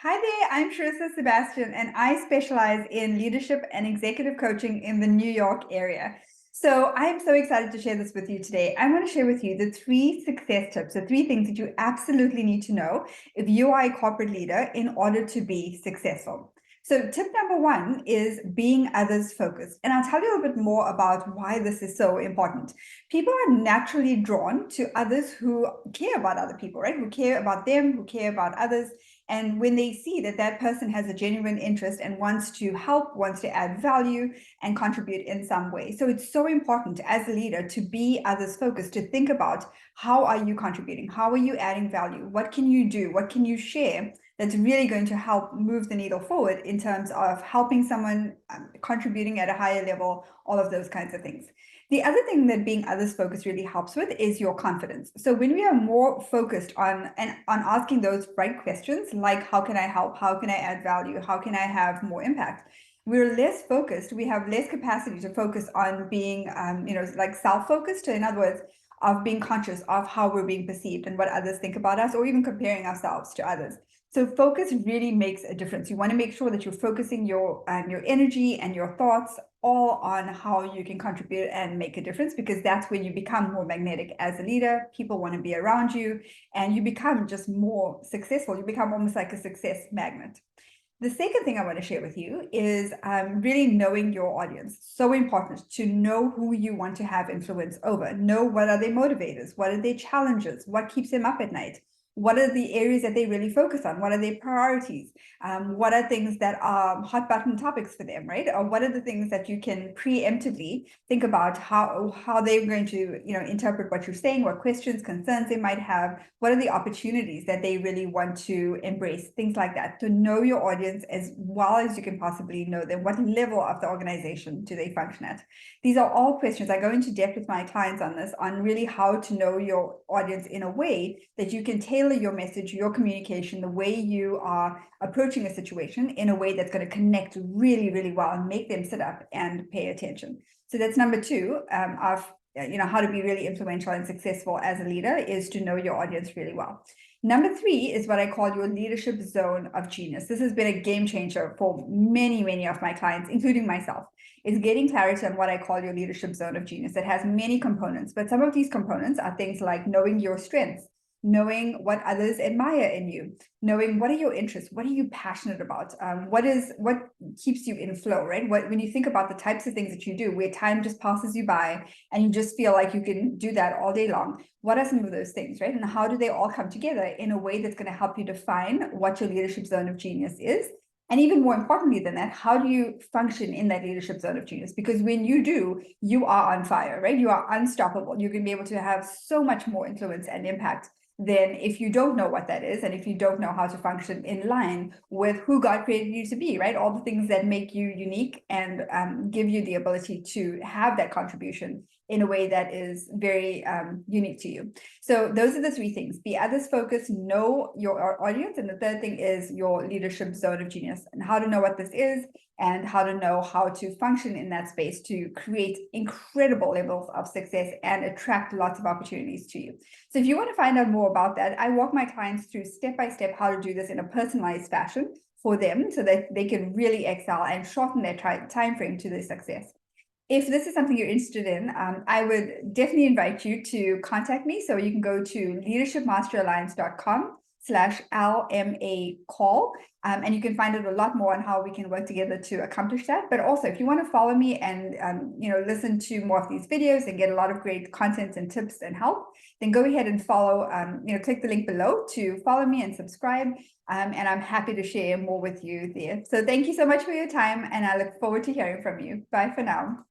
Hi there, I'm Sharissa Sebastian, and I specialize in leadership and executive coaching in the New York area. So I'm so excited to share this with you today. I want to share with you the 3 success tips, the 3 things that you absolutely need to know if you are a corporate leader in order to be successful. So tip number 1 is being others focused. And I'll tell you a bit more about why this is so important. People are naturally drawn to others who care about other people, right? Who care about them, who care about others. And when they see that that person has a genuine interest and wants to help, wants to add value and contribute in some way. So it's so important as a leader to be others focused, to think about how are you contributing? How are you adding value? What can you do? What can you share that's really going to help move the needle forward in terms of helping someone, contributing at a higher level, all of those kinds of things. The other thing that being others focused really helps with is your confidence. So when we are more focused on asking those right questions, like how can I help? How can I add value? How can I have more impact? We're less focused. We have less capacity to focus on being, like self-focused. In other words, of being conscious of how we're being perceived and what others think about us, or even comparing ourselves to others. So focus really makes a difference. You want to make sure that you're focusing your energy and your thoughts all on how you can contribute and make a difference, because that's when you become more magnetic as a leader. People want to be around you and you become just more successful. You become almost like a success magnet. The second thing I want to share with you is really knowing your audience. So important to know who you want to have influence over. Know what are their motivators, what are their challenges, what keeps them up at night, what are the areas that they really focus on, what are their priorities, what are things that are hot button topics for them, right? Or what are the things that you can preemptively think about how they're going to interpret what you're saying, what questions, concerns they might have, what are the opportunities that they really want to embrace, things like that. To know your audience as well as you can possibly know them. What level of the organization do they function at? These are all questions. I go into depth with my clients on this, on really how to know your audience in a way that you can tailor your message, your communication, the way you are approaching a situation in a way that's going to connect really, really well and make them sit up and pay attention. So that's number 2 of how to be really influential and successful as a leader, is to know your audience really well. Number 3 is what I call your leadership zone of genius. This has been a game changer for many, many of my clients, including myself, is getting clarity on what I call your leadership zone of genius. It has many components, but some of these components are things like knowing your strengths, knowing what others admire in you, knowing what are your interests, what are you passionate about, what keeps you in flow, right? When you think about the types of things that you do, where time just passes you by and you just feel like you can do that all day long, what are some of those things, right? And how do they all come together in a way that's going to help you define what your leadership zone of genius is? And even more importantly than that, how do you function in that leadership zone of genius? Because when you do, you are on fire, right? You are unstoppable. You're going to be able to have so much more influence and impact than if you don't know what that is, and if you don't know how to function in line with who God created you to be, right? All the things that make you unique and give you the ability to have that contribution in a way that is very unique to you. So those are the 3 things: be others focused, know your audience, and the third thing is your leadership zone of genius, and how to know what this is and how to know how to function in that space to create incredible levels of success and attract lots of opportunities to you. So if you want to find out more about that, I walk my clients through step-by-step how to do this in a personalized fashion for them so that they can really excel and shorten their time frame to their success. If this is something you're interested in, I would definitely invite you to contact me. So you can go to leadershipmasteryalliance.com/LMA call, and you can find out a lot more on how we can work together to accomplish that. But also, if you want to follow me and listen to more of these videos and get a lot of great content and tips and help, then go ahead and follow. Click the link below to follow me and subscribe. And I'm happy to share more with you there. So thank you so much for your time, and I look forward to hearing from you. Bye for now.